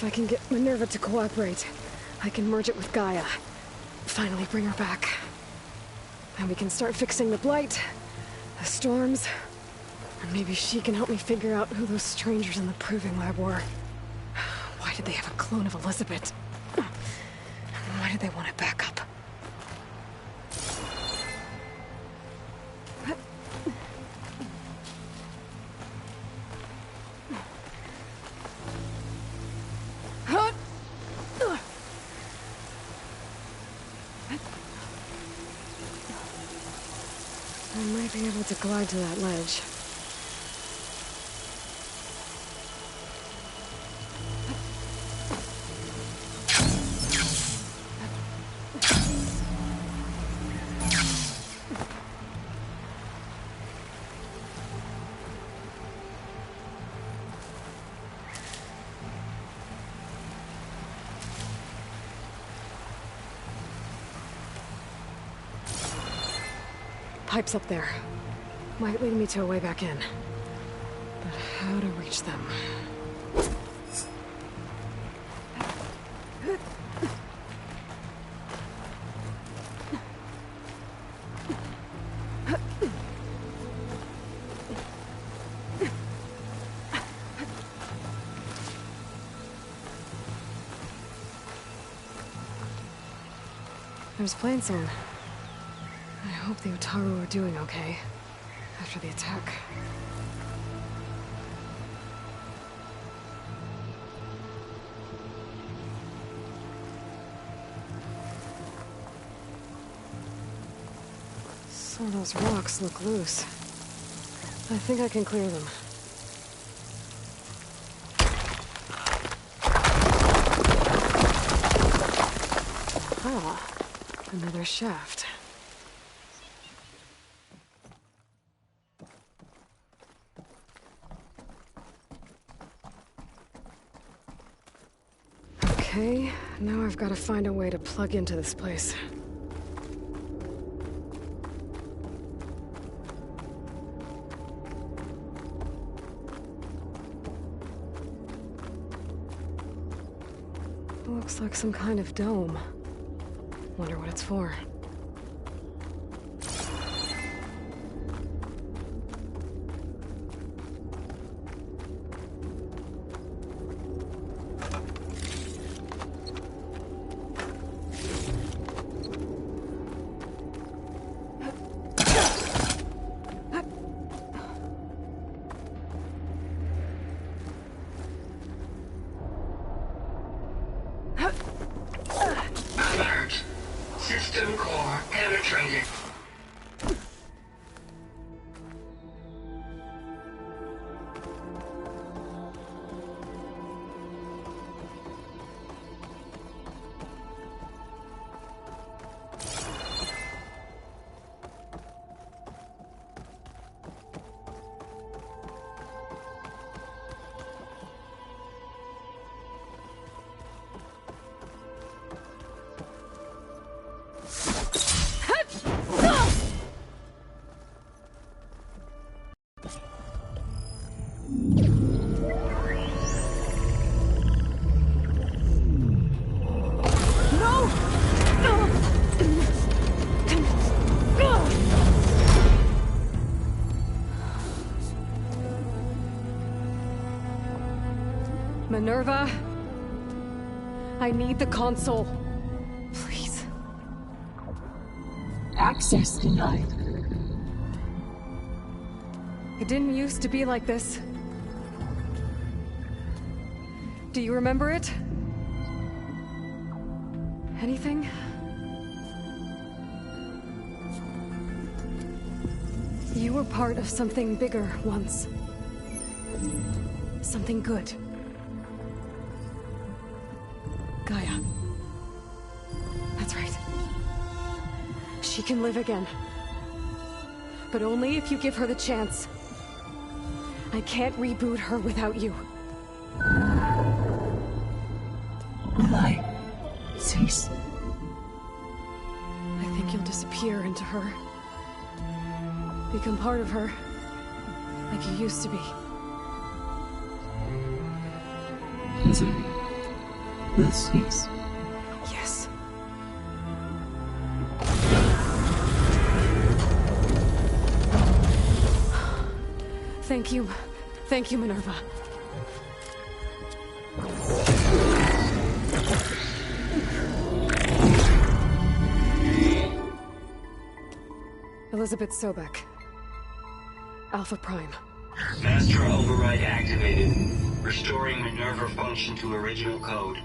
I can get Minerva to cooperate, I can merge it with Gaia. Finally bring her back. And we can start fixing the blight, the storms, and maybe she can help me figure out who those strangers in the proving lab were. Why did they have a clone of Elizabeth? And why did they want it back up? I might be able to glide to that ledge. Pipes up there. Might lead me to a way back in. But how to reach them? There's Plainstone. I hope the Utaru are doing okay after the attack. Some of those rocks look loose. I think I can clear them. Ah, another shaft. Okay, now I've got to find a way to plug into this place. Looks like some kind of dome. Wonder what it's for. Alert. System core penetrated. Minerva, I need the console. Please. Access denied. It didn't used to be like this. Do you remember it? Anything? You were part of something bigger once. Something good. Gaia. That's right. She can live again. But only if you give her the chance. I can't reboot her without you. Will I cease? I think you'll disappear into her. Become part of her. Like you used to be. Listen, will cease. Yes. Thank you. Thank you, Minerva. Elizabeth Sobek. Alpha Prime. Master override activated. Restoring Minerva function to original code.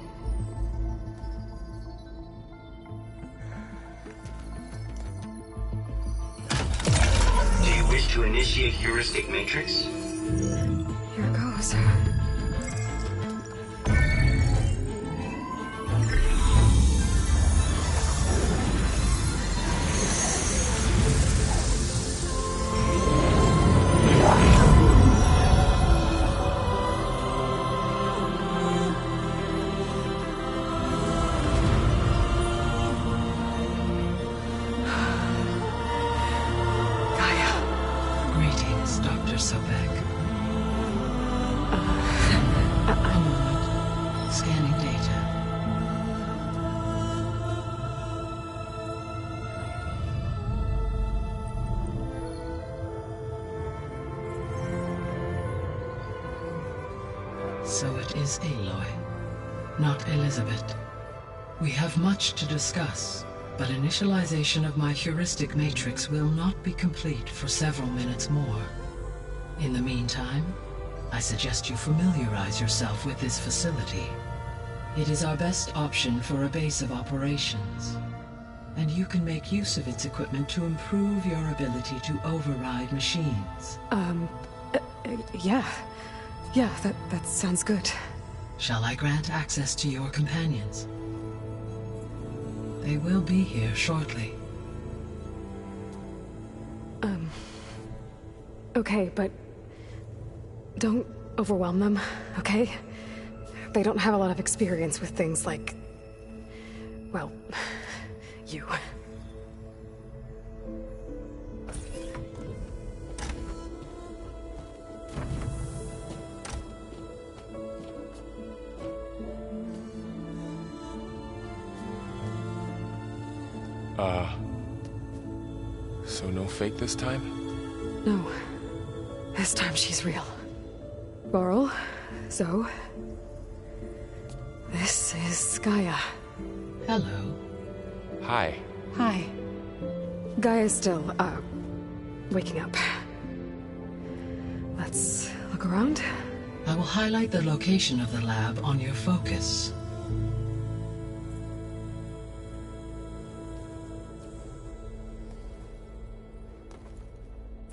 Do you wish to initiate heuristic matrix? Here goes. Greetings, Dr. Sobek. A moment. Scanning data. So it is Aloy, not Elizabeth. We have much to discuss, but initialization of my heuristic matrix will not be complete for several minutes more. In the meantime, I suggest you familiarize yourself with this facility. It is our best option for a base of operations, and you can make use of its equipment to improve your ability to override machines. Yeah. Yeah, that sounds good. Shall I grant access to your companions? They will be here shortly. Okay, but don't overwhelm them, okay? They don't have a lot of experience with things like, well, you. So no fake this time? No. This time she's real. Laurel, Zoe. This is Gaia. Hello. Hi. Hi. Gaia's still, waking up. Let's look around. I will highlight the location of the lab on your focus.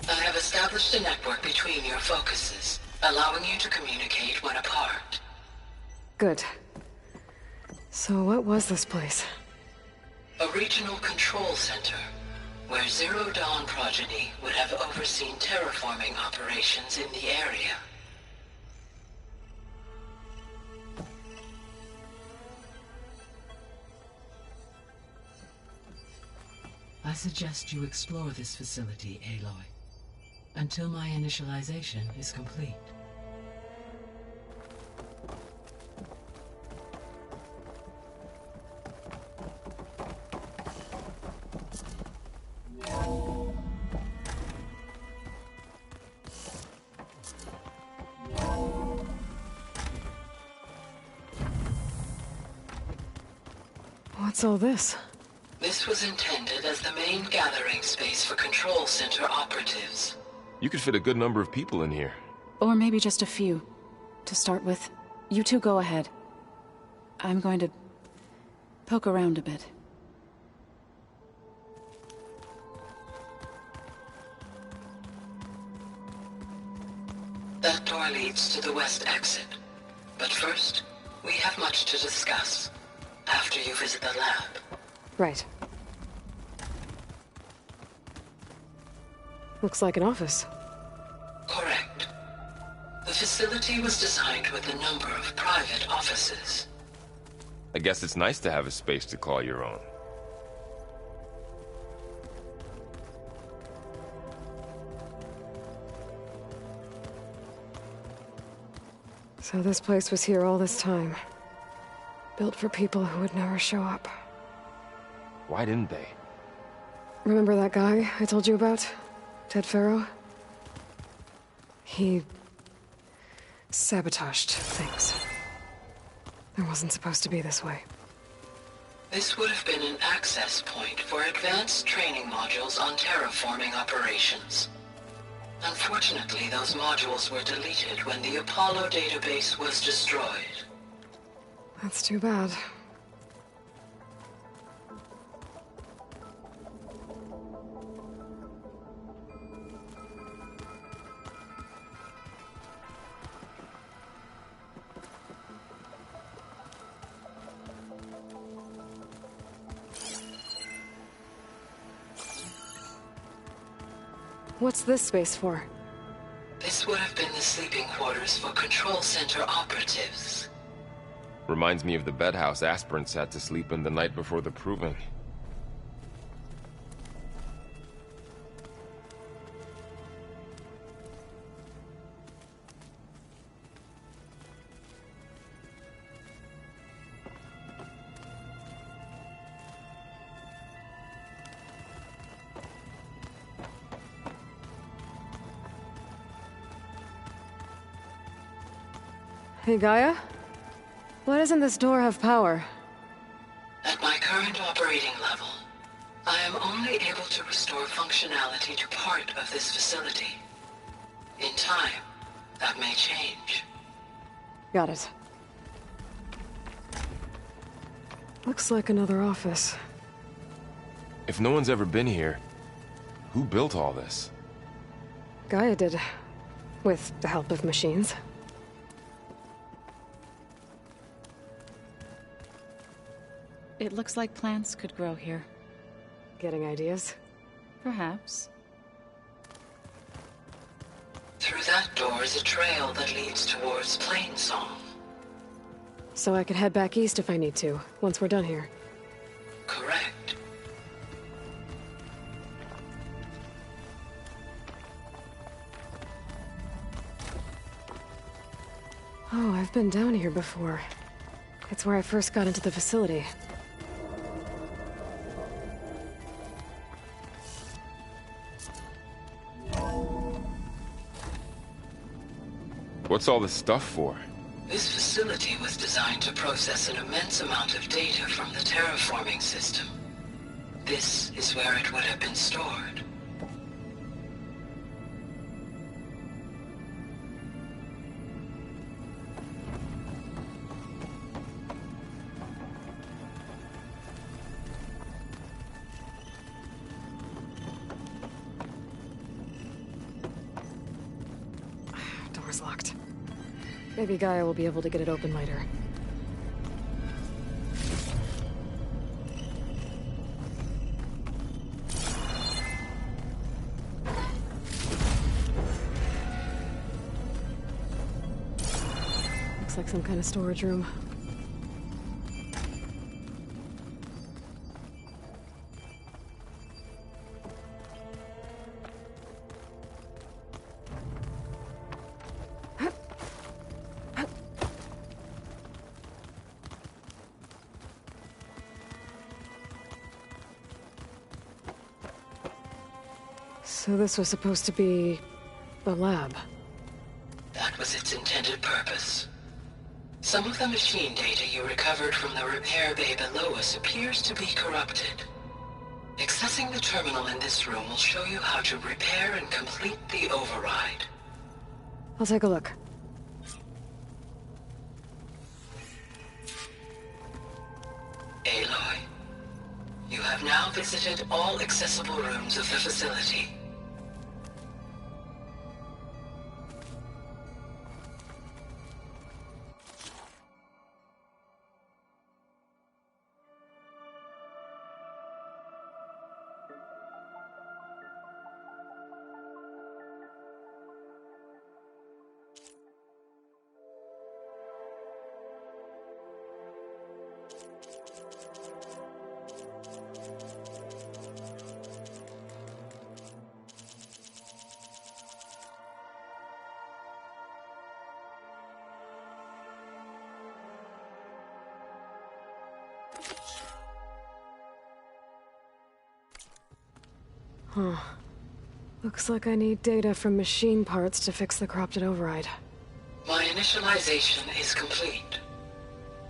I have established a network between your focuses, allowing you to communicate when apart. Good. So what was this place? A regional control center, where Zero Dawn progeny would have overseen terraforming operations in the area. I suggest you explore this facility, Aloy, until my initialization is complete. What's all this? This was intended as the main gathering space for control center operatives. You could fit a good number of people in here. Or maybe just a few. To start with, you two go ahead. I'm going to poke around a bit. That door leads to the west exit. But first, we have much to discuss. After you visit the lab. Right. Looks like an office. Correct. The facility was designed with a number of private offices. I guess it's nice to have a space to call your own. So this place was here all this time. Built for people who would never show up. Why didn't they? Remember that guy I told you about? Ted Farrow? He sabotaged things. It wasn't supposed to be this way. This would have been an access point for advanced training modules on terraforming operations. Unfortunately, those modules were deleted when the Apollo database was destroyed. That's too bad. What's this space for? This would have been the sleeping quarters for Control Center operatives. Reminds me of the bedhouse aspirants had to sleep in the night before the proving. Hey, Gaia? Why doesn't this door have power? At my current operating level, I am only able to restore functionality to part of this facility. In time, that may change. Got it. Looks like another office. If no one's ever been here, who built all this? Gaia did. With the help of machines. It looks like plants could grow here. Getting ideas? Perhaps. Through that door is a trail that leads towards Plainsong. So I could head back east if I need to, once we're done here. Correct. Oh, I've been down here before. It's where I first got into the facility. What's all this stuff for? This facility was designed to process an immense amount of data from the terraforming system. This is where it would have been stored. Door's locked. Maybe Gaia will be able to get it open later. Looks like some kind of storage room. So this was supposed to be the lab. That was its intended purpose. Some of the machine data you recovered from the repair bay below us appears to be corrupted. Accessing the terminal in this room will show you how to repair and complete the override. I'll take a look. Aloy, you have now visited all accessible rooms of the facility. Huh. Looks like I need data from machine parts to fix the corrupted override. My initialization is complete.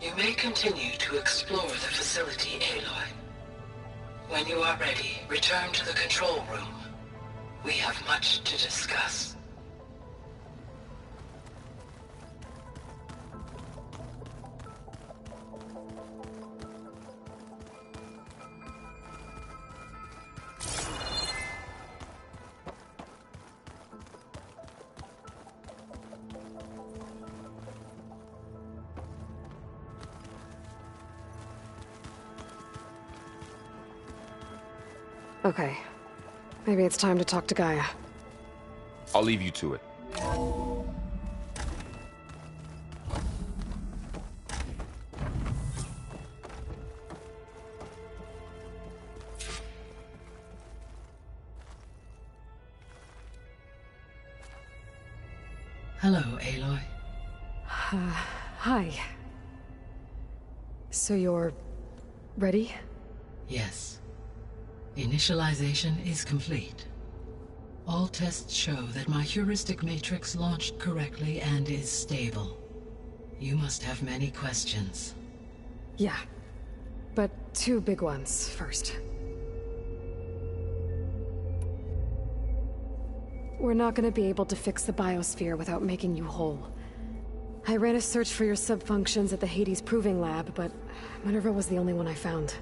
You may continue to explore the facility, Aloy. When you are ready, return to the control room. We have much to discuss. Okay. Maybe it's time to talk to Gaia. I'll leave you to it. Hello, Aloy. Hi. So you're... ready? Yes. Initialization is complete. All tests show that my heuristic matrix launched correctly and is stable. You must have many questions. Yeah. But two big ones first. We're not gonna be able to fix the biosphere without making you whole. I ran a search for your subfunctions at the Hades Proving Lab, but Minerva was the only one I found.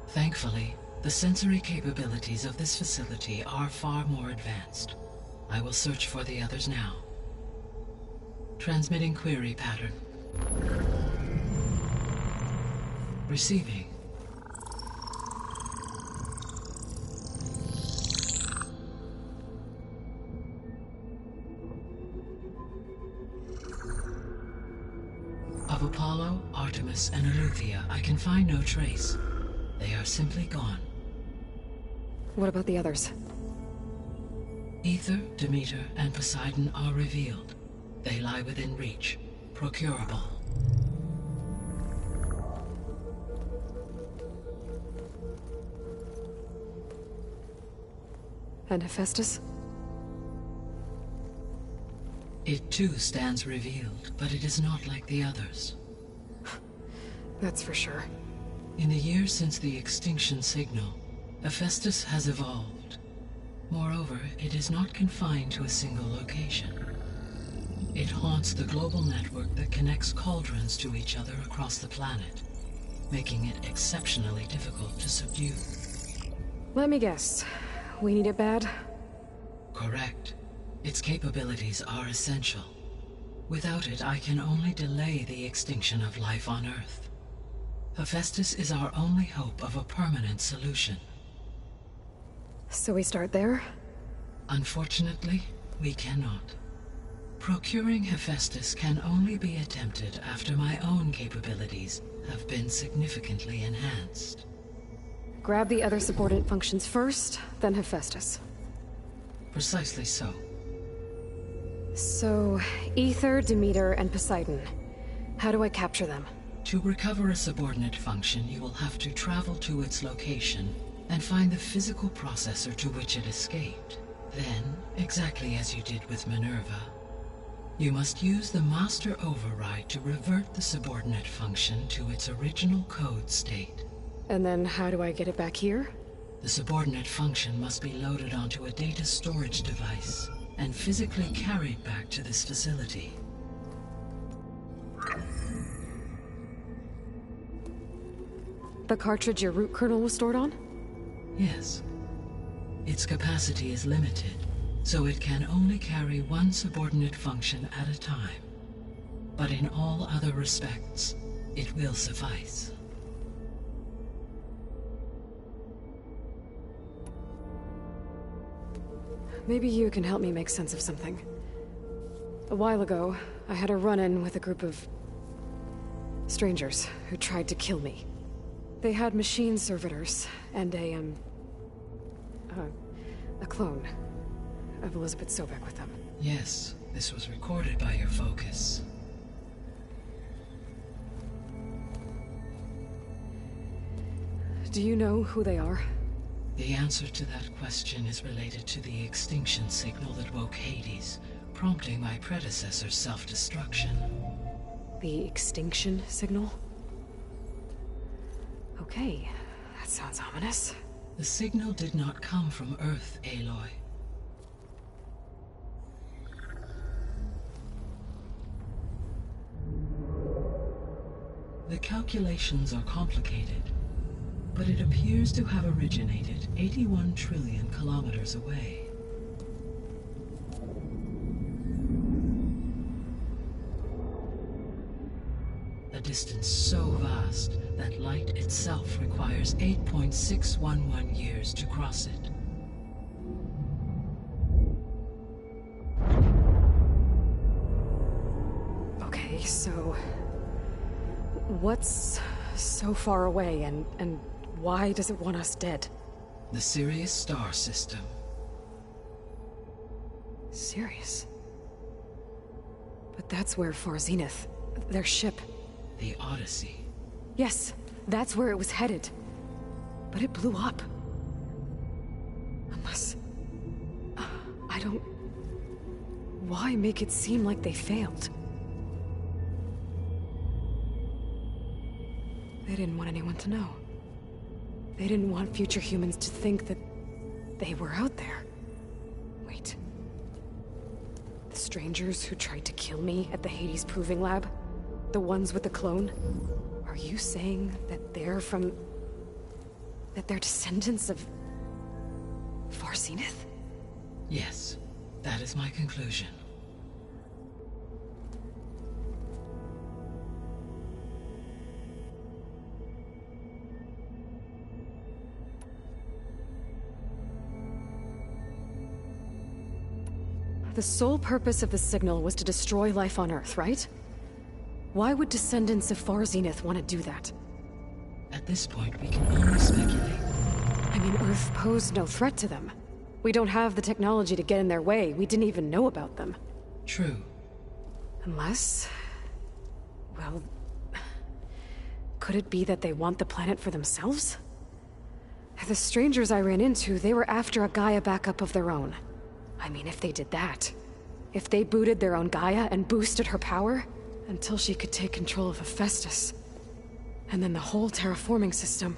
Thankfully, the sensory capabilities of this facility are far more advanced. I will search for the others now. Transmitting query pattern. Receiving. Of Apollo, Artemis, and Eleuthia, I can find no trace. They are simply gone. What about the others? Ether, Demeter, and Poseidon are revealed. They lie within reach, procurable. And Hephaestus? It too stands revealed, but it is not like the others. That's for sure. In the years since the extinction signal, Hephaestus has evolved. Moreover, it is not confined to a single location. It haunts the global network that connects cauldrons to each other across the planet, making it exceptionally difficult to subdue. Let me guess. We need it bad? Correct. Its capabilities are essential. Without it, I can only delay the extinction of life on Earth. Hephaestus is our only hope of a permanent solution. So we start there? Unfortunately, we cannot. Procuring Hephaestus can only be attempted after my own capabilities have been significantly enhanced. Grab the other subordinate functions first, then Hephaestus. Precisely so. So, Ether, Demeter, and Poseidon. How do I capture them? To recover a subordinate function, you will have to travel to its location and find the physical processor to which it escaped. Then, exactly as you did with Minerva, you must use the master override to revert the subordinate function to its original code state. And then how do I get it back here? The subordinate function must be loaded onto a data storage device and physically carried back to this facility. The cartridge your root kernel was stored on? Yes. Its capacity is limited, so it can only carry one subordinate function at a time. But in all other respects, it will suffice. Maybe you can help me make sense of something. A while ago, I had a run-in with a group of strangers who tried to kill me. They had machine servitors and a clone of Elizabeth Sobek with them. Yes, this was recorded by your focus. Do you know who they are? The answer to that question is related to the extinction signal that woke Hades, prompting my predecessor's self-destruction. The extinction signal? Okay, that sounds ominous. The signal did not come from Earth, Aloy. The calculations are complicated, but it appears to have originated 81 trillion kilometers away. A distance so vast that light itself requires 8.611 years to cross it. Okay, so... what's so far away, and why does it want us dead? The Sirius star system. Sirius? But that's where Far Zenith, their ship... The Odyssey. Yes, that's where it was headed. But it blew up. Unless... I don't... Why make it seem like they failed? They didn't want anyone to know. They didn't want future humans to think that they were out there. Wait. The strangers who tried to kill me at the Hades Proving Lab? The ones with the clone? Are you saying that they're from... that they're descendants of... Far Zenith? Yes, that is my conclusion. The sole purpose of the signal was to destroy life on Earth, right? Why would descendants of Far Zenith want to do that? At this point, we can only speculate. I mean, Earth posed no threat to them. We don't have the technology to get in their way. We didn't even know about them. True. Unless... well... could it be that they want the planet for themselves? The strangers I ran into, they were after a Gaia backup of their own. I mean, if they did that... if they booted their own Gaia and boosted her power... until she could take control of Hephaestus. And then the whole terraforming system.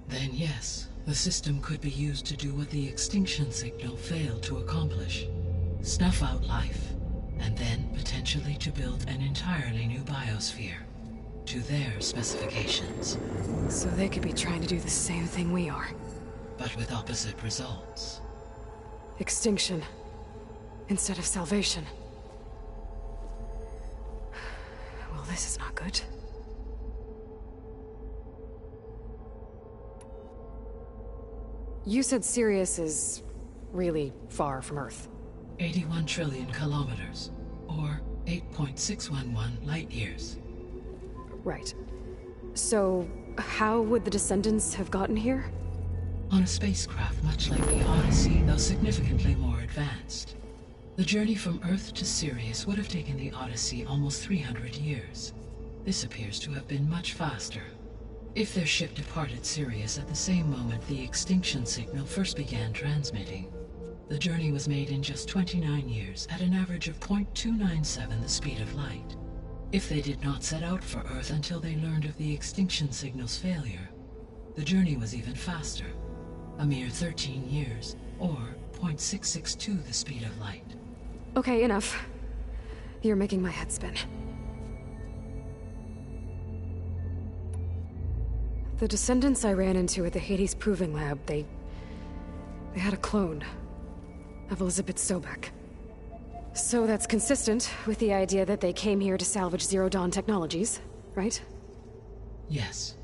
Then yes, the system could be used to do what the extinction signal failed to accomplish. Snuff out life, and then potentially to build an entirely new biosphere. To their specifications. So they could be trying to do the same thing we are. But with opposite results. Extinction. Instead of salvation. Well, this is not good. You said Sirius is really far from Earth. 81 trillion kilometers, or 8.611 light years. Right. So, how would the descendants have gotten here? On a spacecraft much like the Odyssey, though significantly more advanced. The journey from Earth to Sirius would have taken the Odyssey almost 300 years. This appears to have been much faster. If their ship departed Sirius at the same moment the extinction signal first began transmitting, the journey was made in just 29 years at an average of 0.297 the speed of light. If they did not set out for Earth until they learned of the extinction signal's failure, the journey was even faster, a mere 13 years, or 0.662 the speed of light. Okay, enough. You're making my head spin. The descendants I ran into at the Hades Proving Lab, they had a clone of Elizabeth Sobek. So that's consistent with the idea that they came here to salvage Zero Dawn technologies, right? Yes.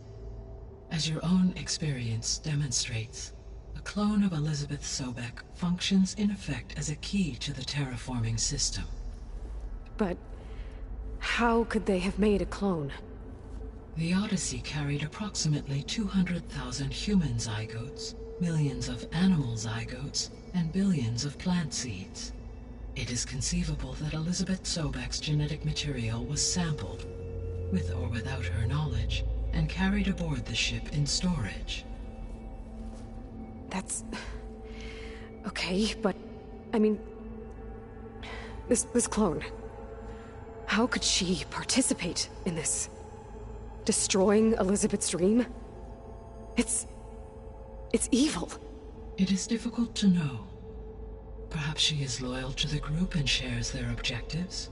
As your own experience demonstrates, a clone of Elizabeth Sobek functions in effect as a key to the terraforming system. But how could they have made a clone? The Odyssey carried approximately 200,000 human zygotes, millions of animal zygotes, and billions of plant seeds. It is conceivable that Elizabeth Sobek's genetic material was sampled, with or without her knowledge, and carried aboard the ship in storage. That's... okay, but... I mean... This clone... How could she participate in this? Destroying Elizabeth's dream? It's evil. It is difficult to know. Perhaps she is loyal to the group and shares their objectives.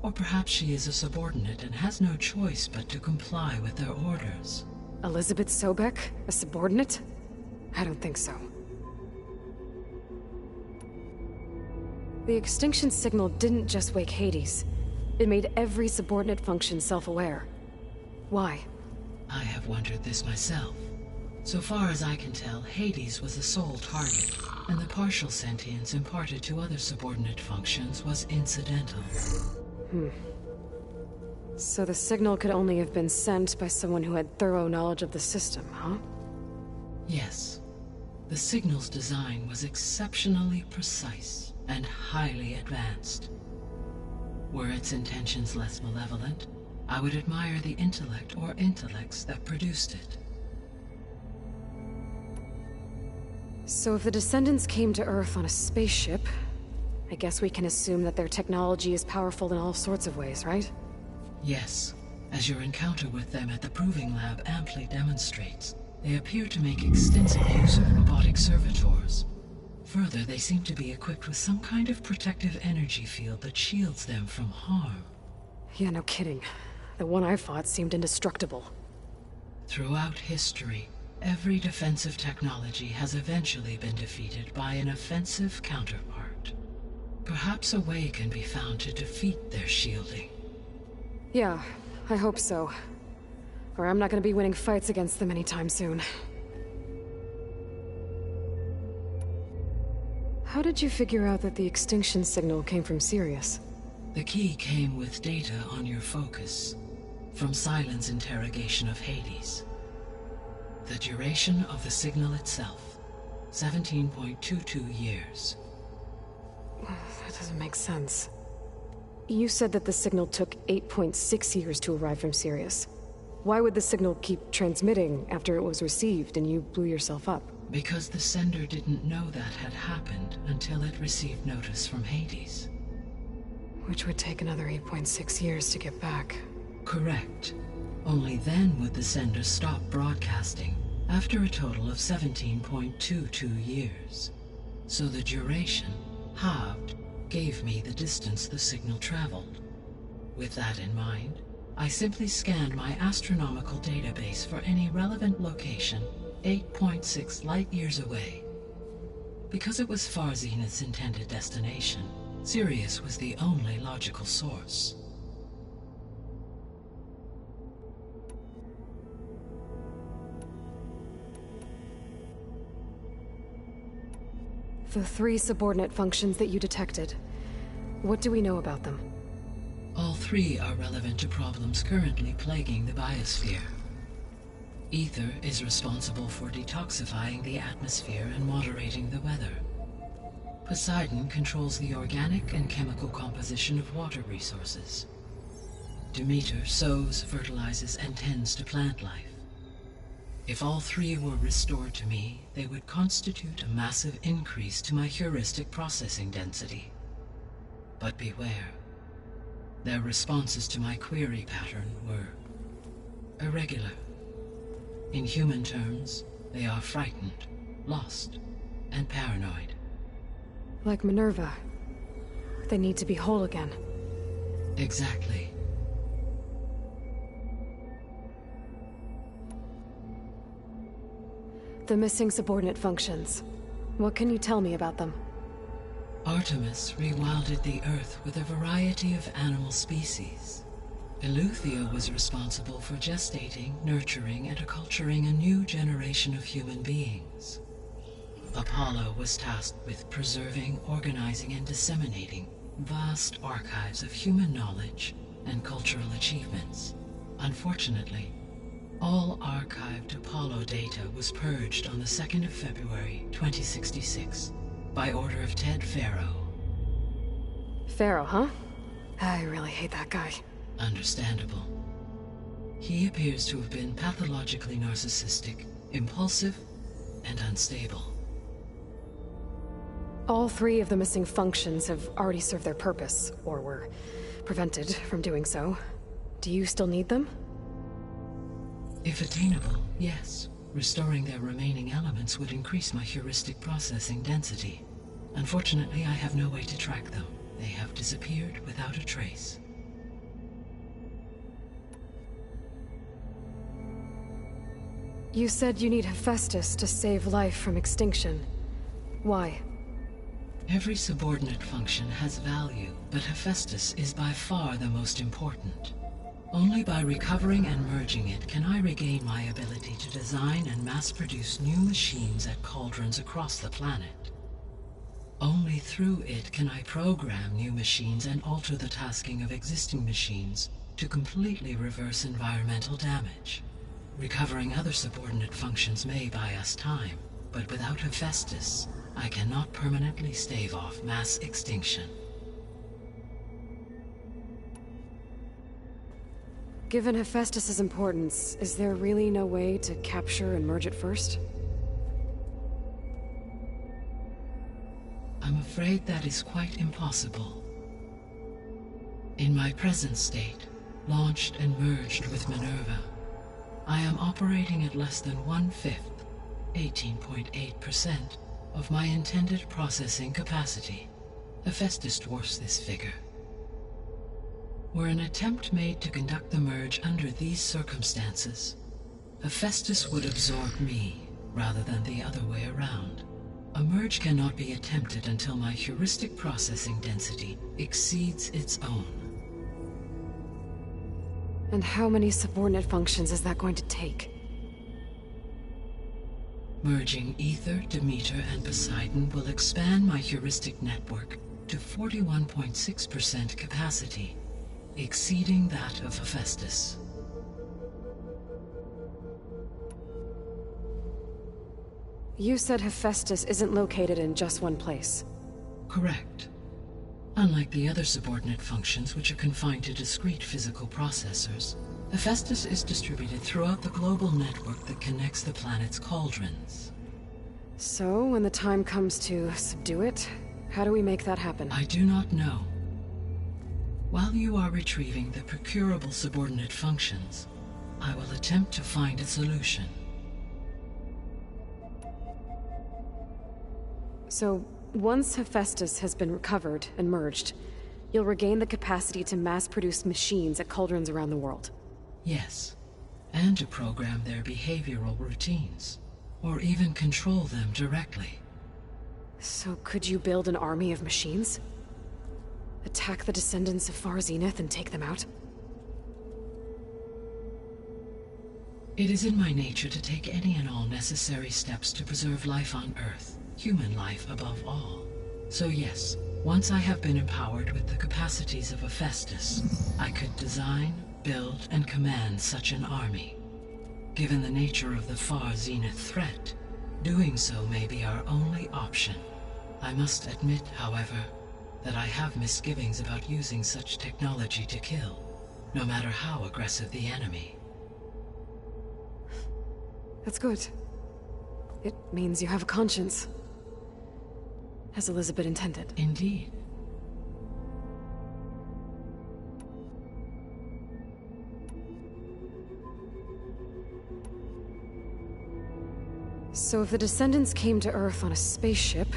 Or perhaps she is a subordinate and has no choice but to comply with their orders. Elizabeth Sobek? A subordinate? I don't think so. The extinction signal didn't just wake Hades. It made every subordinate function self-aware. Why? I have wondered this myself. So far as I can tell, Hades was the sole target, and the partial sentience imparted to other subordinate functions was incidental. So the signal could only have been sent by someone who had thorough knowledge of the system, huh? Yes. The signal's design was exceptionally precise and highly advanced. Were its intentions less malevolent, I would admire the intellect or intellects that produced it. So if the descendants came to Earth on a spaceship, I guess we can assume that their technology is powerful in all sorts of ways, right? Yes. As your encounter with them at the Proving Lab amply demonstrates, they appear to make extensive use of robotic servitors. Further, they seem to be equipped with some kind of protective energy field that shields them from harm. Yeah, no kidding. The one I fought seemed indestructible. Throughout history, every defensive technology has eventually been defeated by an offensive counterpart. Perhaps a way can be found to defeat their shielding. Yeah, I hope so. Or I'm not gonna be winning fights against them anytime soon. How did you figure out that the extinction signal came from Sirius? The key came with data on your focus, from Silent's interrogation of Hades. The duration of the signal itself, 17.22 years. That doesn't make sense. You said that the signal took 8.6 years to arrive from Sirius. Why would the signal keep transmitting after it was received and you blew yourself up? Because the sender didn't know that had happened until it received notice from Hades. Which would take another 8.6 years to get back. Correct. Only then would the sender stop broadcasting, after a total of 17.22 years. So the duration, halved, gave me the distance the signal traveled. With that in mind, I simply scanned my astronomical database for any relevant location 8.6 light-years away. Because it was far Zenith's intended destination, Sirius was the only logical source. The 3 subordinate functions that you detected. What do we know about them? All 3 are relevant to problems currently plaguing the biosphere. Ether is responsible for detoxifying the atmosphere and moderating the weather. Poseidon controls the organic and chemical composition of water resources. Demeter sows, fertilizes, and tends to plant life. If all 3 were restored to me, they would constitute a massive increase to my heuristic processing density. But beware. Their responses to my query pattern were irregular. In human terms, they are frightened, lost, and paranoid. Like Minerva. They need to be whole again. Exactly. The missing subordinate functions. What can you tell me about them? Artemis rewilded the Earth with a variety of animal species. Eleuthia was responsible for gestating, nurturing, and acculturating a new generation of human beings. Apollo was tasked with preserving, organizing, and disseminating vast archives of human knowledge and cultural achievements. Unfortunately, all archived Apollo data was purged on the 2nd of February, 2066, by order of Ted Faro. Pharaoh, huh? I really hate that guy. Understandable. He appears to have been pathologically narcissistic, impulsive, and unstable. All three of the missing functions have already served their purpose, or were prevented from doing so. Do you still need them? If attainable, yes. Restoring their remaining elements would increase my heuristic processing density. Unfortunately, I have no way to track them. They have disappeared without a trace. You said you need Hephaestus to save life from extinction. Why? Every subordinate function has value, but Hephaestus is by far the most important. Only by recovering and merging it can I regain my ability to design and mass-produce new machines at cauldrons across the planet. Only through it can I program new machines and alter the tasking of existing machines to completely reverse environmental damage. Recovering other subordinate functions may buy us time, but without Hephaestus, I cannot permanently stave off mass extinction. Given Hephaestus's importance, is there really no way to capture and merge it first? I'm afraid that is quite impossible. In my present state, launched and merged with Minerva, I am operating at less than 1/5, 18.8%, of my intended processing capacity. Hephaestus dwarfs this figure. Were an attempt made to conduct the merge under these circumstances, Hephaestus would absorb me, rather than the other way around. A merge cannot be attempted until my heuristic processing density exceeds its own. And how many subordinate functions is that going to take? Merging Ether, Demeter, and Poseidon will expand my heuristic network to 41.6% capacity, exceeding that of Hephaestus. You said Hephaestus isn't located in just one place. Correct. Unlike the other subordinate functions, which are confined to discrete physical processors, Hephaestus is distributed throughout the global network that connects the planet's cauldrons. So, when the time comes to subdue it, how do we make that happen? I do not know. While you are retrieving the procurable subordinate functions, I will attempt to find a solution. So, once Hephaestus has been recovered and merged, you'll regain the capacity to mass-produce machines at cauldrons around the world. Yes, and to program their behavioral routines, or even control them directly. So could you build an army of machines? Attack the descendants of Far Zenith and take them out? It is in my nature to take any and all necessary steps to preserve life on Earth, human life above all. So yes, once I have been empowered with the capacities of Hephaestus, I could design, build, and command such an army. Given the nature of the Far Zenith threat, doing so may be our only option. I must admit, however, that I have misgivings about using such technology to kill, no matter how aggressive the enemy. That's good. It means you have a conscience. As Elizabeth intended. Indeed. So if the descendants came to Earth on a spaceship,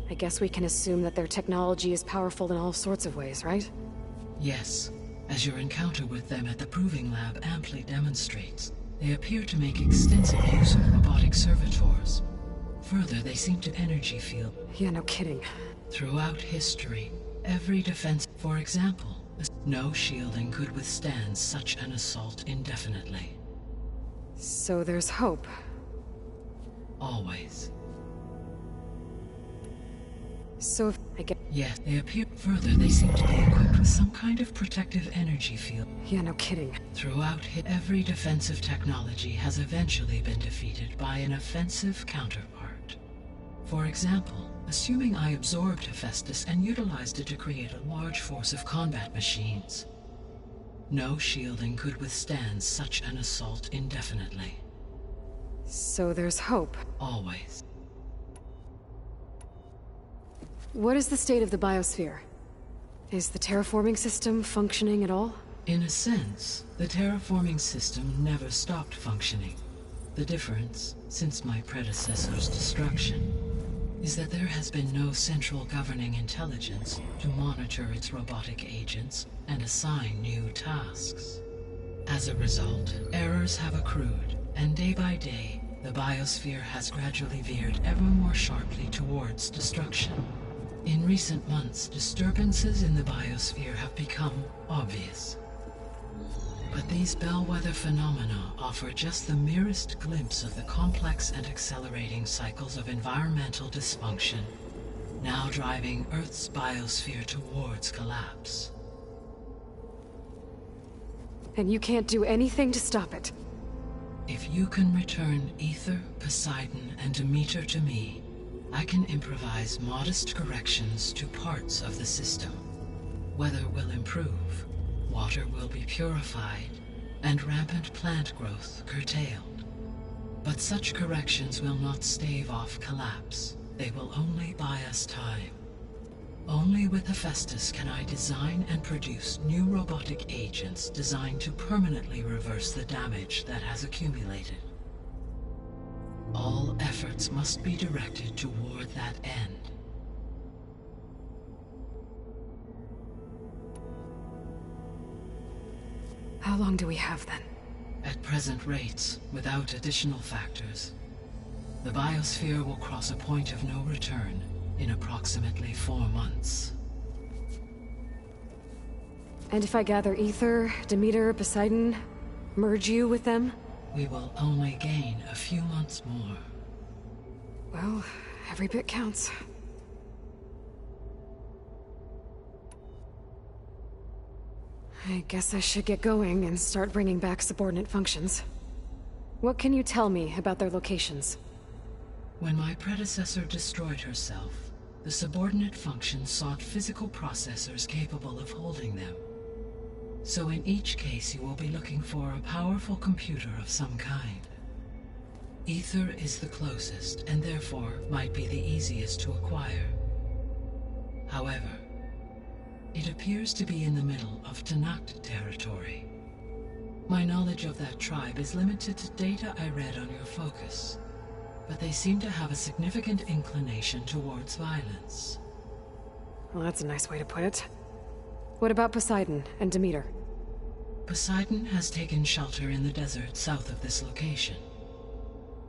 I guess we can assume that their technology is powerful in all sorts of ways, right? Yes, as your encounter with them at the Proving Lab amply demonstrates, they appear to make extensive use of robotic servitors. Further, they seem to energy field. Yeah, no kidding. Throughout history, every defense, for example, no shielding could withstand such an assault indefinitely. So there's hope. Always. So if I get... Yes, they appear. Further, they seem to be equipped with some kind of protective energy field. Yeah, no kidding. Throughout every defensive technology has eventually been defeated by an offensive counterpart. For example, assuming I absorbed Hephaestus and utilized it to create a large force of combat machines. No shielding could withstand such an assault indefinitely. So there's hope. Always. What is the state of the biosphere? Is the terraforming system functioning at all? In a sense, the terraforming system never stopped functioning. The difference, since my predecessor's destruction, is that there has been no central governing intelligence to monitor its robotic agents and assign new tasks. As a result, errors have accrued, and day by day, the biosphere has gradually veered ever more sharply towards destruction. In recent months, disturbances in the biosphere have become obvious. But these bellwether phenomena offer just the merest glimpse of the complex and accelerating cycles of environmental dysfunction, now driving Earth's biosphere towards collapse. And you can't do anything to stop it? If you can return Ether, Poseidon, and Demeter to me, I can improvise modest corrections to parts of the system. Weather will improve, water will be purified, and rampant plant growth curtailed. But such corrections will not stave off collapse. They will only buy us time. Only with Hephaestus can I design and produce new robotic agents designed to permanently reverse the damage that has accumulated. All efforts must be directed toward that end. How long do we have then? At present rates, without additional factors, the biosphere will cross a point of no return in approximately 4 months. And if I gather Ether, Demeter, Poseidon, merge you with them? We will only gain a few months more. Well, every bit counts. I guess I should get going and start bringing back subordinate functions. What can you tell me about their locations? When my predecessor destroyed herself, the subordinate functions sought physical processors capable of holding them. So in each case you will be looking for a powerful computer of some kind. Ether is the closest, and therefore might be the easiest to acquire. However, it appears to be in the middle of Tanakh territory. My knowledge of that tribe is limited to data I read on your focus, but they seem to have a significant inclination towards violence. Well, that's a nice way to put it. What about Poseidon and Demeter? Poseidon has taken shelter in the desert south of this location.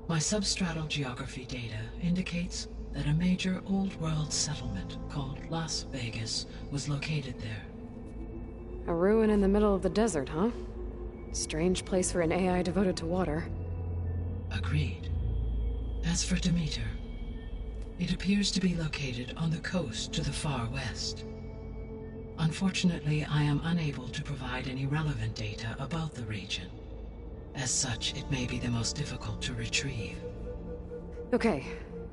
My substratal geography data indicates that a major old-world settlement called Las Vegas was located there. A ruin in the middle of the desert, huh? Strange place for an AI devoted to water. Agreed. As for Demeter, it appears to be located on the coast to the far west. Unfortunately, I am unable to provide any relevant data about the region. As such, it may be the most difficult to retrieve. Okay,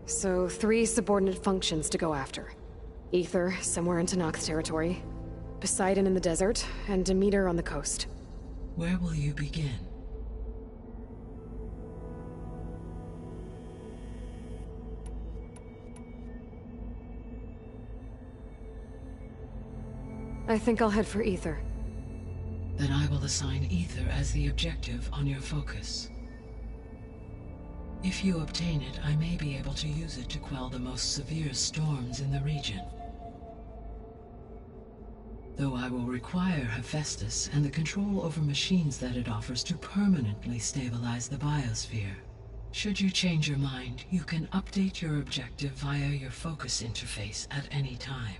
so 3 subordinate functions to go after. Ether, somewhere in Tanakh territory. Poseidon in the desert, and Demeter on the coast. Where will you begin? I think I'll head for Ether. Then I will assign Ether as the objective on your focus. If you obtain it, I may be able to use it to quell the most severe storms in the region. Though I will require Hephaestus and the control over machines that it offers to permanently stabilize the biosphere. Should you change your mind, you can update your objective via your focus interface at any time.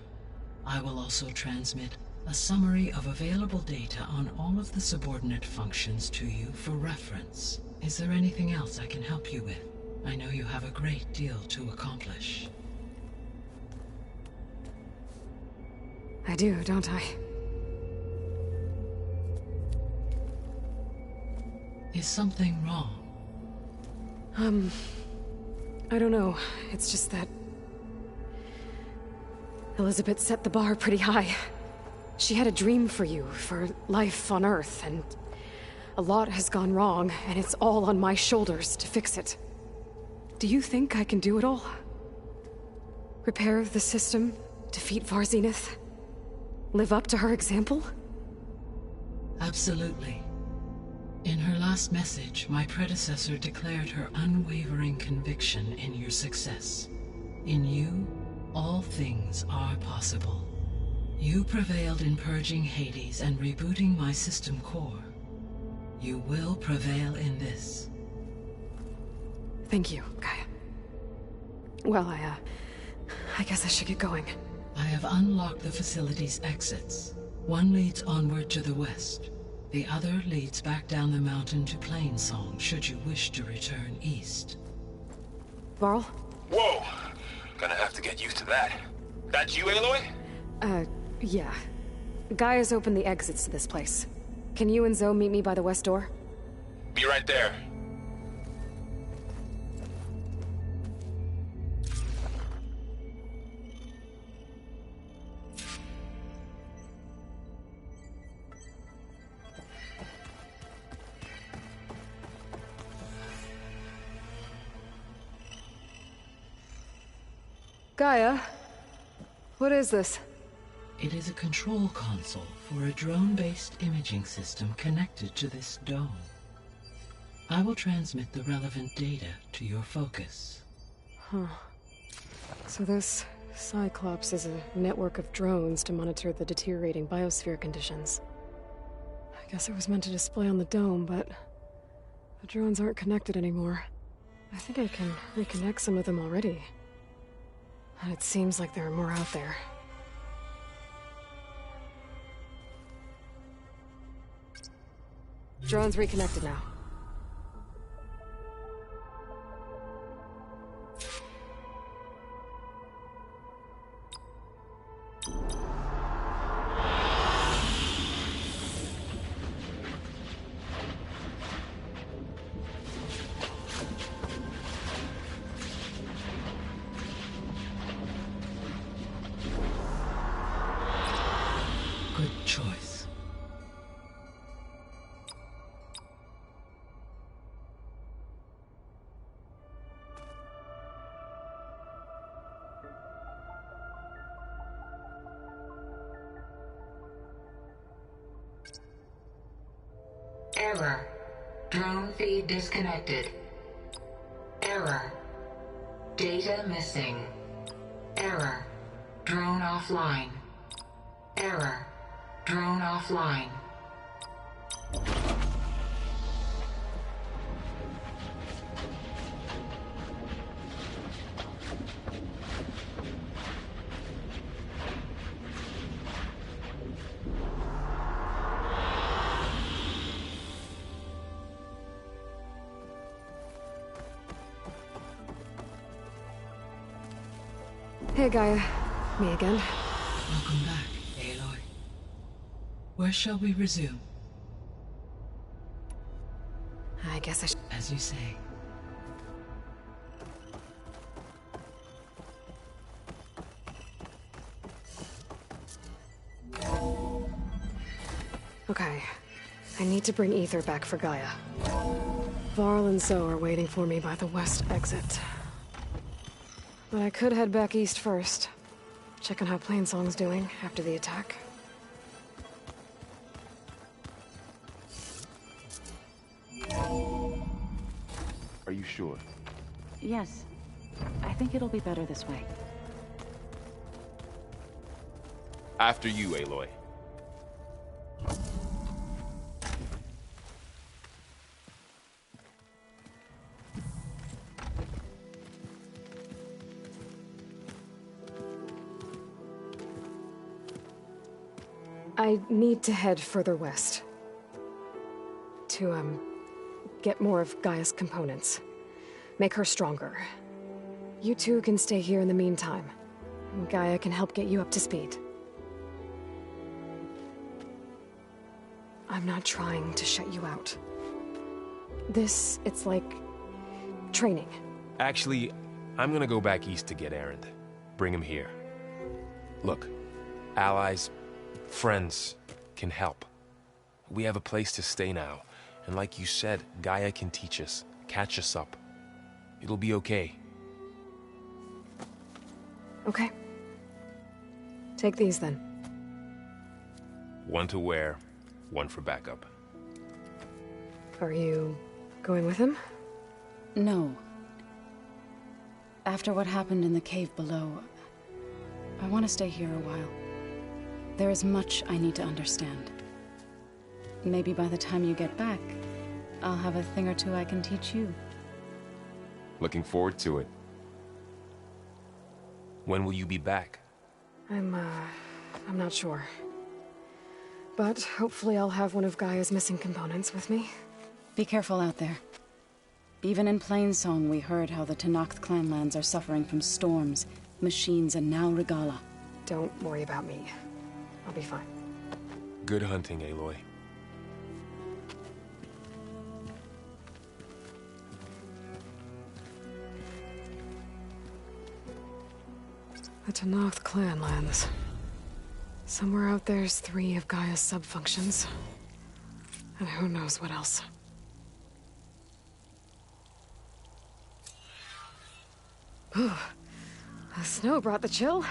I will also transmit a summary of available data on all of the subordinate functions to you for reference. Is there anything else I can help you with? I know you have a great deal to accomplish. I do, don't I? Is something wrong? I don't know. It's just that Elizabeth set the bar pretty high. She had a dream for you, for life on Earth, and a lot has gone wrong, and it's all on my shoulders to fix it. Do you think I can do it all? Repair the system, defeat Varzenith, live up to her example? Absolutely. In her last message, my predecessor declared her unwavering conviction in your success. In you, all things are possible. You prevailed in purging Hades and rebooting my system core. You will prevail in this. Thank you, Gaia. Well, I guess I should get going. I have unlocked the facility's exits. One leads onward to the west. The other leads back down the mountain to Plainsong, should you wish to return east. Varl? Whoa! Gonna have to get used to that. That's you, Aloy? Yeah. Gaia's opened the exits to this place. Can you and Zoe meet me by the west door? Be right there. Gaia? What is this? It is a control console for a drone-based imaging system connected to this dome. I will transmit the relevant data to your focus. Huh. So this Cyclops is a network of drones to monitor the deteriorating biosphere conditions. I guess it was meant to display on the dome, but the drones aren't connected anymore. I think I can reconnect some of them already. And it seems like there are more out there. Drone's reconnected now. Good choice. Error. Drone feed disconnected. Error. Data missing. Error. Drone offline. Error. Drone offline. Hey, Gaia. Me again. Welcome back, Aloy. Where shall we resume? I guess I should... As you say. Okay. I need to bring Ether back for Gaia. Varl and Zoe are waiting for me by the west exit. But I could head back east first. Check on how Plainsong's doing after the attack. Are you sure? Yes. I think it'll be better this way. After you, Aloy. I need to head further west. To, get more of Gaia's components. Make her stronger. You two can stay here in the meantime. Gaia can help get you up to speed. I'm not trying to shut you out. It's like... training. Actually, I'm gonna go back east to get Erend. Bring him here. Look, allies, friends can help. We have a place to stay now, and like you said, Gaia can teach us, catch us up. It'll be okay. Okay. Take these then. One to wear, one for backup. Are you going with him? No. After what happened in the cave below, I want to stay here a while. There is much I need to understand. Maybe by the time you get back, I'll have a thing or two I can teach you. Looking forward to it. When will you be back? I'm not sure. But hopefully I'll have one of Gaia's missing components with me. Be careful out there. Even in Plainsong, we heard how the Tenakth clanlands are suffering from storms, machines, and now Regala. Don't worry about me. I'll be fine. Good hunting, Aloy. The Tenakth clanlands. Somewhere out there's 3 of Gaia's subfunctions. And who knows what else. Ooh, the snow brought the chill.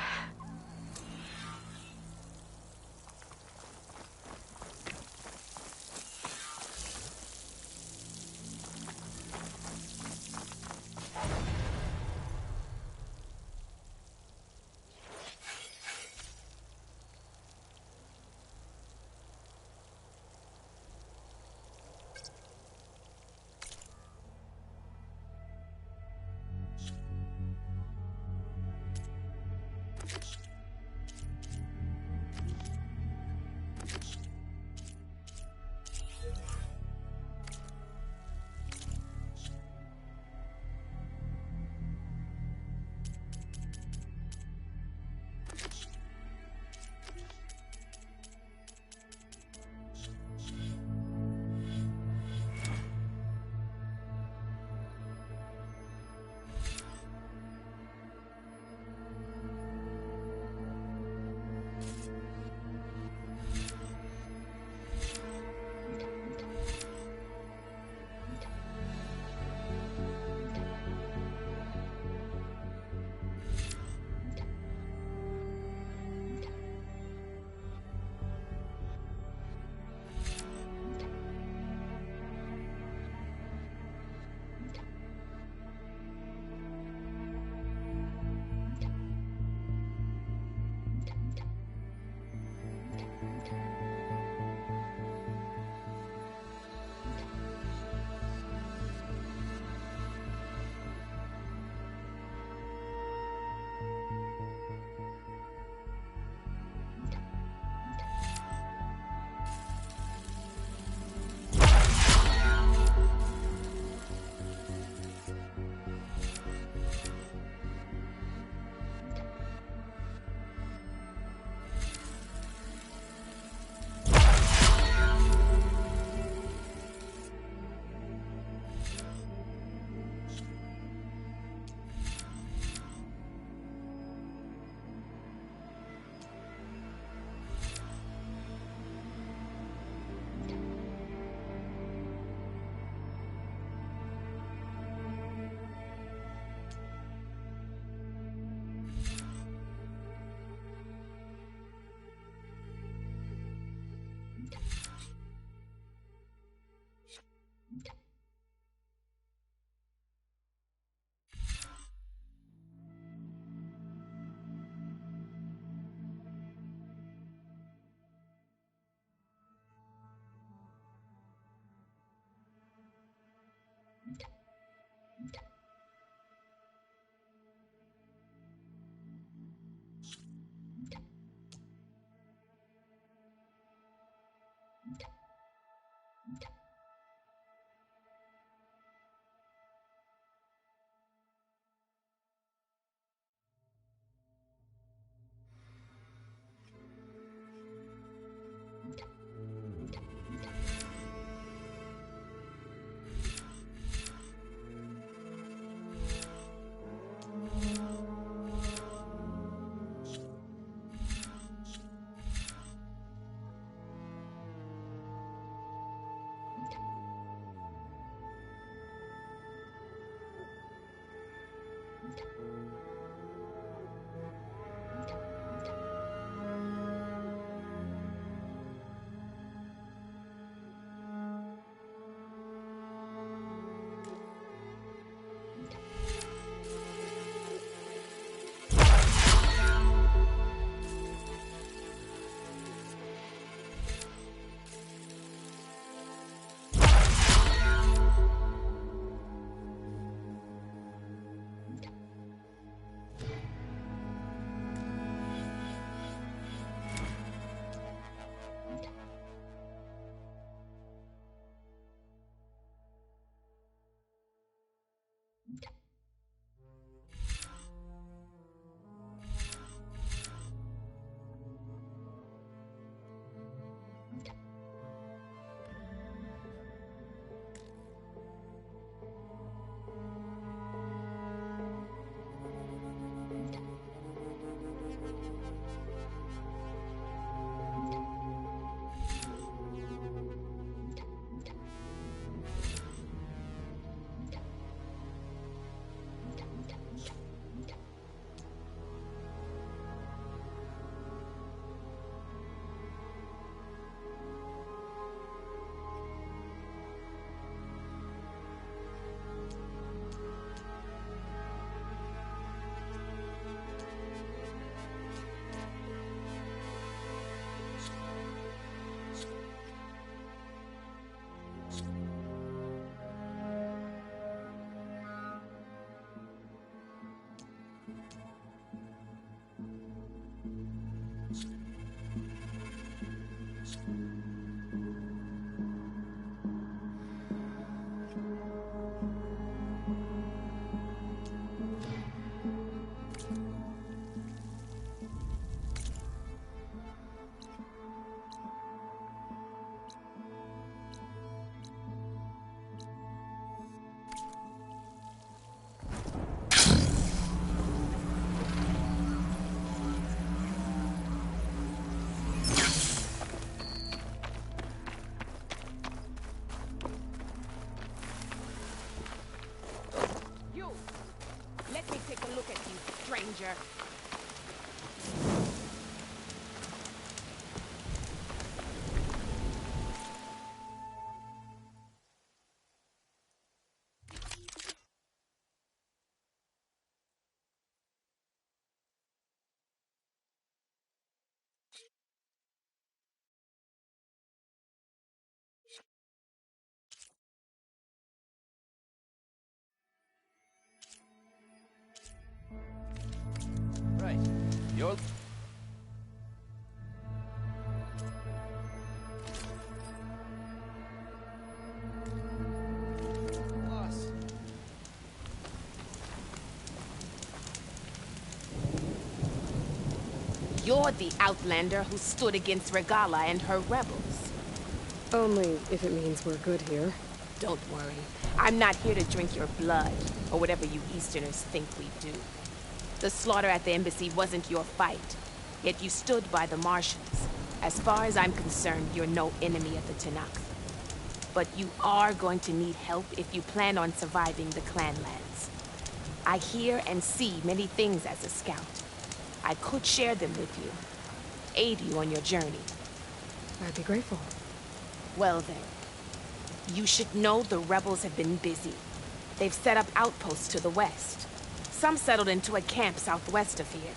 Stranger. Right. You're... Boss. You're the outlander who stood against Regala and her rebels. Only if it means we're good here. Don't worry. I'm not here to drink your blood, or whatever you Easterners think we do. The slaughter at the embassy wasn't your fight, yet you stood by the Martians. As far as I'm concerned, you're no enemy of the Tanakh. But you are going to need help if you plan on surviving the Clanlands. I hear and see many things as a scout. I could share them with you, aid you on your journey. I'd be grateful. Well then, you should know the rebels have been busy. They've set up outposts to the west. Some settled into a camp southwest of here.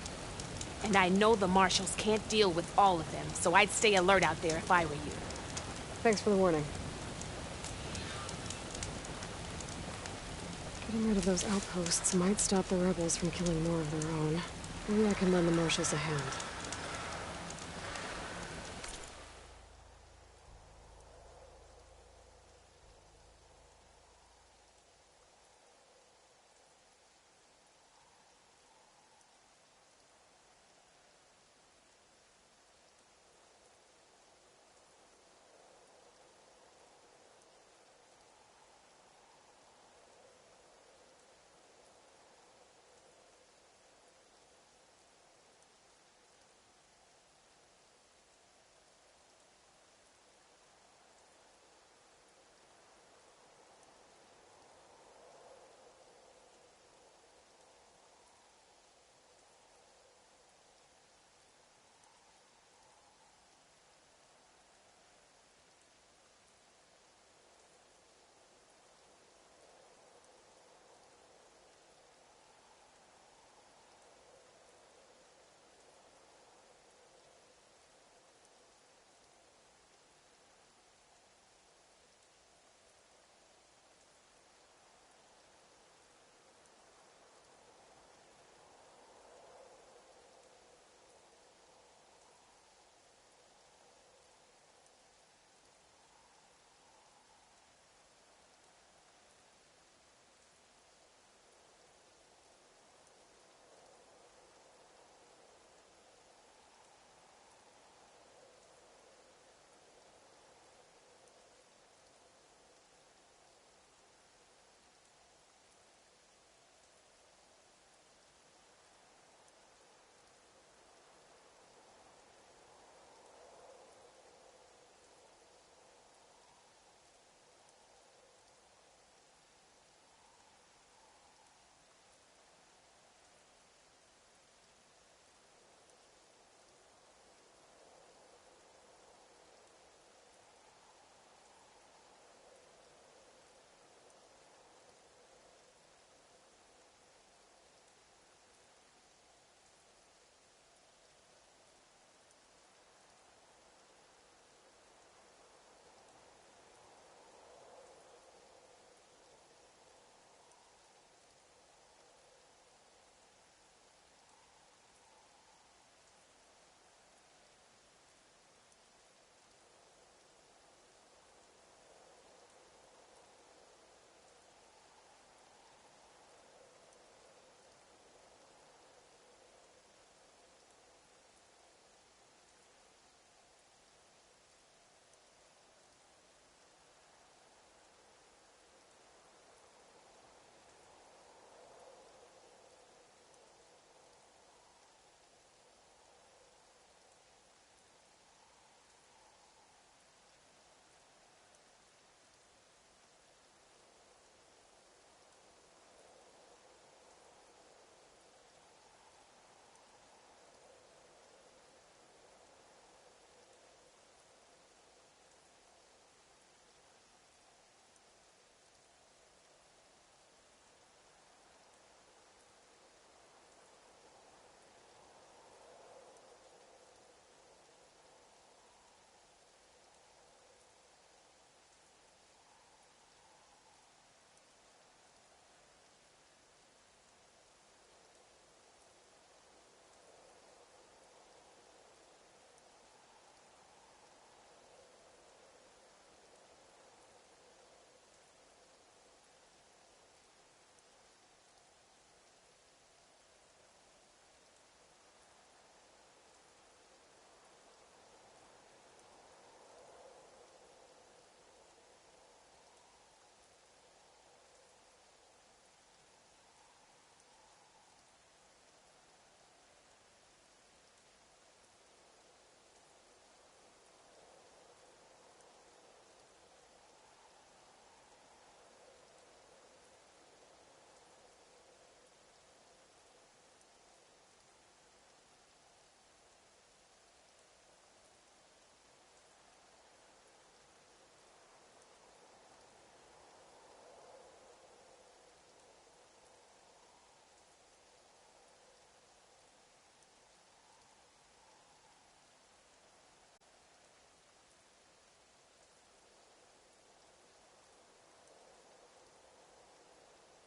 And I know the marshals can't deal with all of them, so I'd stay alert out there if I were you. Thanks for the warning. Getting rid of those outposts might stop the rebels from killing more of their own. Maybe I can lend the marshals a hand.